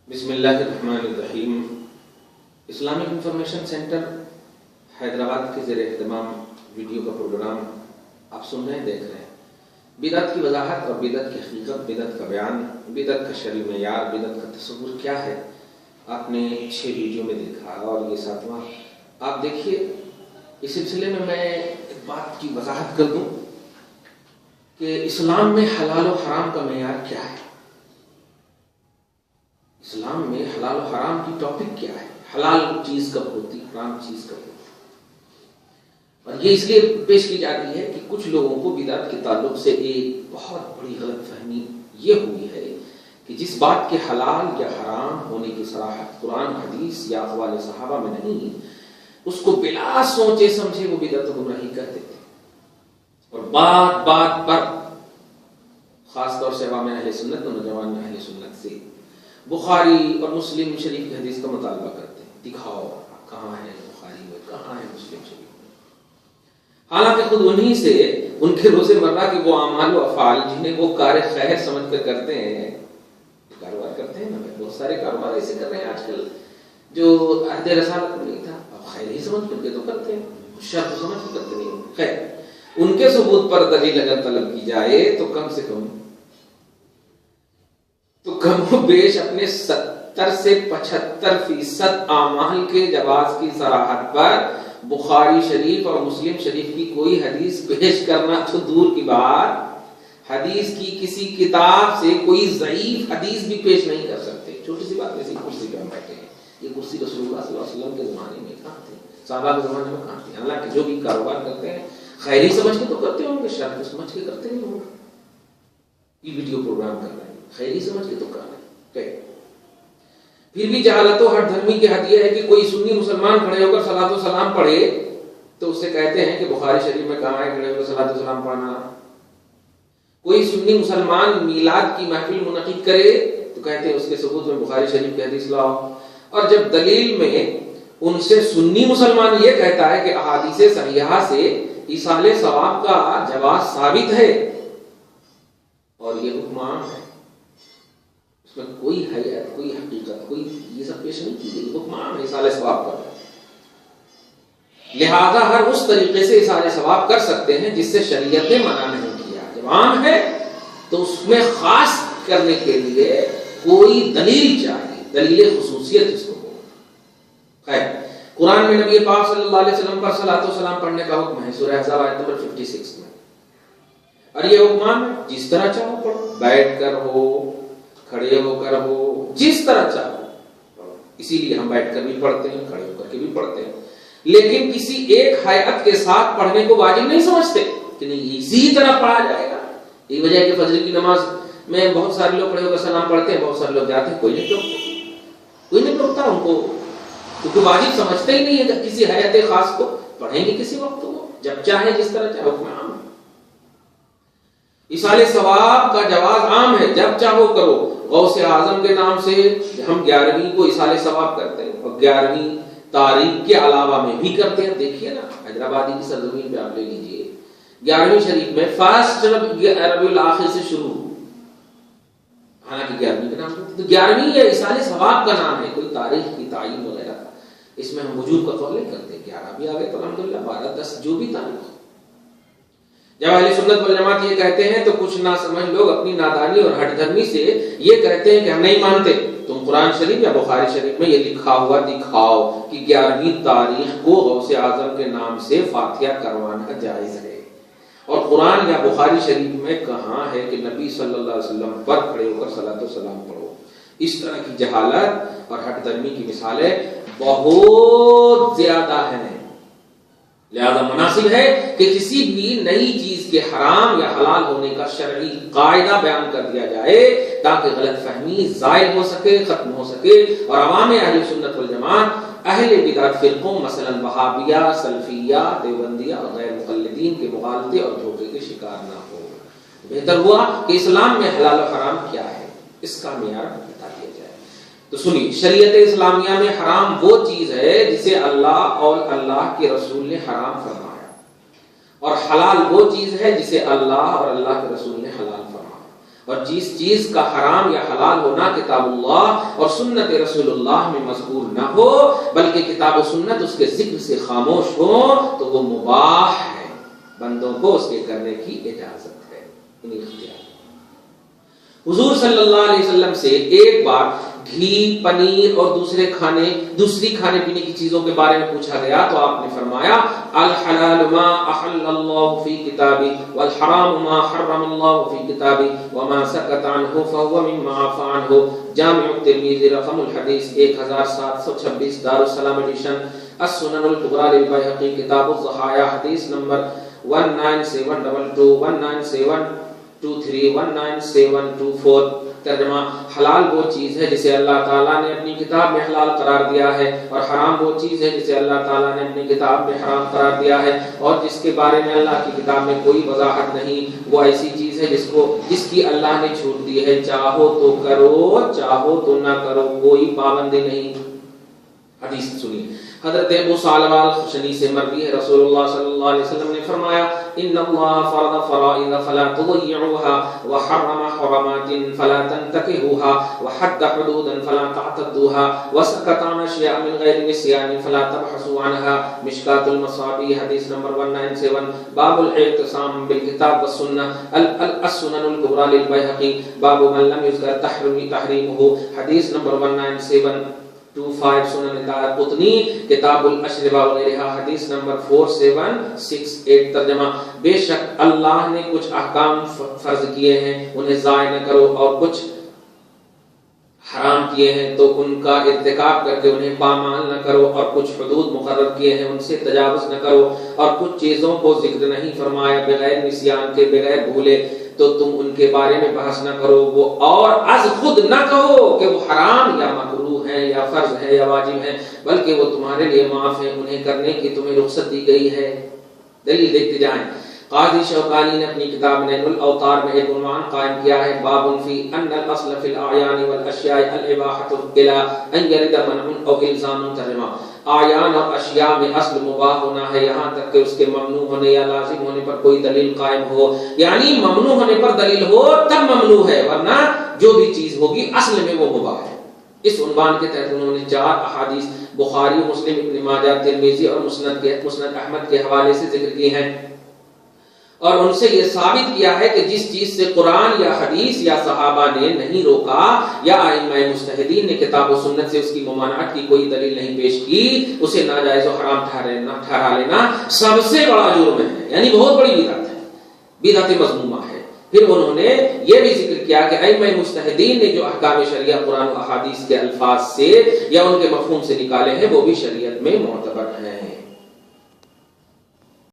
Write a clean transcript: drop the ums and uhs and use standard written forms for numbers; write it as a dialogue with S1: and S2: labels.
S1: بسم اللہ الرحمن الرحیم۔ اسلامک انفارمیشن سینٹر حیدرآباد کے زیر اہتمام ویڈیو کا پروگرام آپ سن رہے ہیں، دیکھ رہے ہیں۔ بدعت کی وضاحت اور بدعت کی حقیقت، بدعت کا بیان، بدعت کا شرعی معیار، بدعت کا تصور کیا ہے، آپ نے 6 ویڈیو میں دیکھا اور یہ 7واں آپ دیکھیے۔ اس سلسلے میں ایک بات کی وضاحت کر دوں کہ اسلام میں حلال و حرام کا معیار کیا ہے۔ اسلام میں حلال و حرام کی ٹاپک کیا ہے، حلال چیز کب ہوتی، حرام چیز کب ہوتی۔ اور یہ اس لیے پیش کی جاتی ہے کہ کچھ لوگوں کو بدعت کے تعلق سے ایک بہت بڑی غلط فہمی یہ ہوئی ہے کہ جس بات کے حلال یا حرام ہونے کی صراحت قرآن حدیث یا اقوال صحابہ میں نہیں، اس کو بلا سوچے سمجھے وہ بدعت و گمراہی کہہ دیتے اور بات بات پر خاص طور سے عوام اہل سنت و نوجوان اہل سنت سے بخاری اور مسلم شریف کی حدیث کا مطالبہ کرتے ہیں، دکھاؤ کہاں ہے بخاری میں، کہاں ہے مسلم شریف میں۔ حالانکہ خود انہی سے ان کے روز مرہ کے وہ اعمال و افعال جنہیں وہ کار خیر سمجھ کر کرتے ہیں، کاروبار کرتے ہیں نا، بہت سارے کاروبار ایسے کر رہے ہیں آج کل جو عہد رسالت میں نہیں تھا، اب خیر ہی سمجھ کر کے تو کرتے ہیں، شرط سمجھ کے کرتے نہیں۔ خیر، ان کے ثبوت پر دلیل اگر طلب کی جائے تو کم سے کم و بیش اپنے 70 سے 75% اعمال کے جواز کی صراحت پر بخاری شریف اور مسلم شریف کی کوئی حدیث پیش کرنا تو دور کی بات، حدیث کی کسی کتاب سے کوئی ضعیف حدیث بھی پیش نہیں کر سکتے۔ چھوٹی سی بات، ایسی کرسی پہ ہم بیٹھے ہیں، یہ کرسی رسول اللہ صلی اللہ علیہ وسلم کے زمانے میں کہاں تھی، صحابہ کے زمانے میں کہاں تھی۔ حالانکہ جو بھی کاروبار کرتے ہیں خیری سمجھ کے تو کرتے ہوں گے، شرط سمجھ کے کرتے نہیں ہوں گے۔ یہ ویڈیو پروگرام کر رہے ہیں، خیری سمجھ کے تو کر رہے ہیں۔ پھر بھی جہالت و ہر دھرمی کی حد یہ ہے کہ کوئی سنی مسلمان کھڑے ہو کر صلاۃ و سلام پڑھے تو اس سے کہتے ہیں کہ بخاری شریف میں کہاں ہے کھڑے ہو کر صلاۃ و سلام پڑھنا۔ کوئی سنی مسلمان میلاد کی محفل منعقد کرے تو کہتے ہیں اس کے ثبوت میں بخاری شریف کی حدیث لاؤ۔ اور جب دلیل میں ان سے سنی مسلمان یہ کہتا ہے کہ احادیث صحیحہ سے ایصال ثواب کا جواز ثابت ہے اور یہ حکم عام ہے، اس میں کوئی حیات، کوئی حقیقت، کوئی یہ سب پیش نہیں کی گئی، حکم عام ہے ایصال ثواب کا، لہذا ہر اس طریقے سے ایصال ثواب کر سکتے ہیں جس سے شریعت نے منع نہیں کیا۔ جب عام ہے تو اس میں خاص کرنے کے لیے کوئی دلیل چاہیے، دلیل خصوصیت اس کو بولتے۔ خیر، قرآن میں نبی پاک صلی اللہ علیہ وسلم پر صلاۃ و سلام پڑھنے کا حکم ہے، سورہ احزاب آیت نمبر 56 میں، اور یہ حکم ہے جس طرح چاہو پڑھو، بیٹھ کر ہو، کھڑے ہو کر ہو، جس طرح چاہو۔ اسی لیے ہم بیٹھ کر بھی پڑھتے ہیں، کھڑے ہو کر کے بھی پڑھتے ہیں، لیکن کسی ایک ہیئت کے ساتھ پڑھنے کو واجب نہیں سمجھتے کہ نہیں اسی طرح پڑھا جائے گا۔ یہ وجہ ہے کہ فجر کی نماز میں بہت سارے لوگ کھڑے ہو کر سلام پڑھتے ہیں، بہت سارے لوگ جاتے ہیں، کوئی نہیں ٹوکتا ان کو، کیونکہ واجب سمجھتے ہی نہیں ہے کہ کسی ہیئت خاص کو پڑھیں گے کسی وقت، وہ جب چاہے جس طرح چاہے، حکم عام ہے۔ ایصال ثواب کا جواز عام ہے، جب چاہو کرو۔ غوث اعظم کے نام سے ہم 11ویں کو ایصال ثواب کرتے ہیں اور 11ویں تاریخ کے علاوہ میں بھی کرتے ہیں۔ دیکھیے نا، حیدرآبادی کی سرزمین پہ آپ لے لیجیے، 11ویں شریف میں فرسٹ ربیع الاخر سے شروع، حالانکہ 11ویں کا نام تو 11ویں یا ایصال ثواب کا نام ہے، کوئی تاریخ کی تعین وغیرہ اس میں ہم وجوب کا قول نہیں کرتے۔ 11 بھی آ گئے تو الحمدللہ، 12 10 جو بھی تاریخ۔ جب اہل سنت والجماعت یہ کہتے ہیں تو کچھ نہ سمجھ لوگ اپنی نادانی اور ہٹ دھرمی سے یہ کہتے ہیں کہ ہم نہیں مانتے، تم قرآن شریف یا بخاری شریف میں یہ لکھا ہوا دکھاؤ کہ 11ویں تاریخ کو غوث اعظم کے نام سے فاتحہ کروانا جائز ہے، اور قرآن یا بخاری شریف میں کہاں ہے کہ نبی صلی اللہ علیہ وسلم پر کھڑے ہو کر صلاۃ و سلام پڑھو۔ اس طرح کی جہالت اور ہٹ دھرمی کی مثالیں بہت زیادہ ہیں، لہذا مناسب ہے کہ کسی بھی نئی چیز کے حرام یا حلال ہونے کا شرعی قاعدہ بیان کر دیا جائے تاکہ غلط فہمی زائل ہو سکے، ختم ہو سکے، اور عوام اہل سنت والجماعت اہل بدعت فرقوں مثلا وہابیہ، سلفیہ، دیوبندیہ اور غیر مقلدین کے مغالطے اور دھوکے کے شکار نہ ہو۔ بہتر ہوا کہ اسلام میں حلال و حرام کیا ہے اس کا معیار بتا دیا جائے۔ تو سنیے، شریعت اسلامیہ میں حرام وہ چیز ہے جسے اللہ اور اللہ کے رسول نے حرام فرمایا، اور حلال وہ چیز ہے جسے اللہ اور اللہ کے رسول نے حلال فرمایا۔ اور جس چیز کا حرام یا حلال ہونا کتاب اللہ اور سنت رسول اللہ میں مذکور نہ ہو بلکہ کتاب و سنت اس کے ذکر سے خاموش ہو تو وہ مباح ہے، بندوں کو اس کے کرنے کی اجازت ہے، انہیں اختیار۔ حضور صلی اللہ علیہ وسلم سے ایک بار گھی، پنیر اور دوسری کھانے پینے کی چیزوں کے بارے میں پوچھا گیا تو آپ نے فرمایا الحلال ما احل اللہ فی کتابی والحرام ما حرم اللہ فی کتابی وما سکت عنہ فهو مما عفا عنہ۔ جامع الترمذی رقم الحدیث 1726 دارالسلام ایڈیشن، السنن الکبریٰ للبیہقی کتاب الضحایا حدیث نمبر 19722 19723 19724۔ ترجمہ: حلال وہ چیز ہے جسے اللہ تعالیٰ نے اپنی کتاب میں حلال قرار دیا ہے، اور حرام وہ چیز ہے جسے اللہ تعالیٰ نے اپنی کتاب میں حرام قرار دیا ہے، اور جس کے بارے میں اللہ کی کتاب میں کوئی وضاحت نہیں وہ ایسی چیز ہے جس کی اللہ نے چھوٹ دی ہے، چاہو تو کرو چاہو تو نہ کرو، کوئی پابندی نہیں۔ حدیث سنیے، حضرت ابو ثعلبہ الخشنی سے مروی ہے، رسول اللہ صلی اللہ علیہ وسلم نے فرمایا ان اللہ فرض فرائض فلا تضيعوها وحرم حرمات فلا تنتكهوها وحد حدودا فلا تعتدوها وسكت عن اشياء من غير نسيان فلا تبحثوا عنها۔ مشکاة المصابیح حدیث نمبر 197۔ باب الاعتصام بالکتاب والسنة، السنن الکبریٰ للبیہقی، باب من لم یذکر تحریمہ، حدیث نمبر 1975۔ سنن دارقطنی کتاب الاشربہ وغیرہ، حدیث نمبر 4768۔ ترجمہ: بے شک اللہ نے کچھ احکام فرض کیے ہیں انہیں ضائع نہ کرو، اور کچھ حرام کیے ہیں تو ان کا ارتکاب کر کے انہیں پامال نہ کرو، اور کچھ حدود مقرر کیے ہیں ان سے تجاوز نہ کرو، اور کچھ چیزوں کو ذکر نہیں فرمایا بغیر نسیان کے، بغیر بھولے تو تم ان کے بارے میں بحث نہ کرو، وہ اور از خود نہ کہو کہ وہ حرام یا مکروہ ہیں یا فرض ہے یا واجب ہیں، بلکہ وہ تمہارے لیے معاف ہیں، انہیں کرنے کی تمہیں رخصت دی گئی ہے۔ دلیل دیکھتے جائیں۔ قاضی شوکانی نے اپنی کتاب نیل الاوطار میں ایک عنوان قائم کیا ہے، باب فی ان الاصل فی الاعیان والاشیاء الاباحۃ الا ان یرد منع او الزام۔ ترجمہ: اعیان اور اشیاء میں اصل مباح ہونا ہے یہاں تک کہ اس کے ممنوع ہونے یا لازم ہونے پر کوئی دلیل قائم ہو، یعنی ممنوع ہونے پر دلیل ہو تب ممنوع ہے، ورنہ جو بھی چیز ہوگی اصل میں وہ مباح ہے۔ اس عنوان کے تحت انہوں نے 4 احادیث بخاری، مسلم، ابن ماجہ، ترمذی اور مسند احمد کے حوالے سے ذکر کی ہیں، اور ان سے یہ ثابت کیا ہے کہ جس چیز سے قرآن یا حدیث یا صحابہ نے نہیں روکا یا ائمہ مجتہدین نے کتاب و سنت سے اس کی ممانعت کی کوئی دلیل نہیں پیش کی، اسے ناجائز و حرام ٹھہرا لینا سب سے بڑا جرم ہے، یعنی بہت بڑی بدعت ہے، بدعت مذمومہ ہے۔ پھر انہوں نے یہ بھی ذکر کیا کہ ائمہ مجتہدین نے جو احکام شریعہ قرآن و احادیث کے الفاظ سے یا ان کے مفہوم سے نکالے ہیں وہ بھی شریعت میں معتبر ہیں۔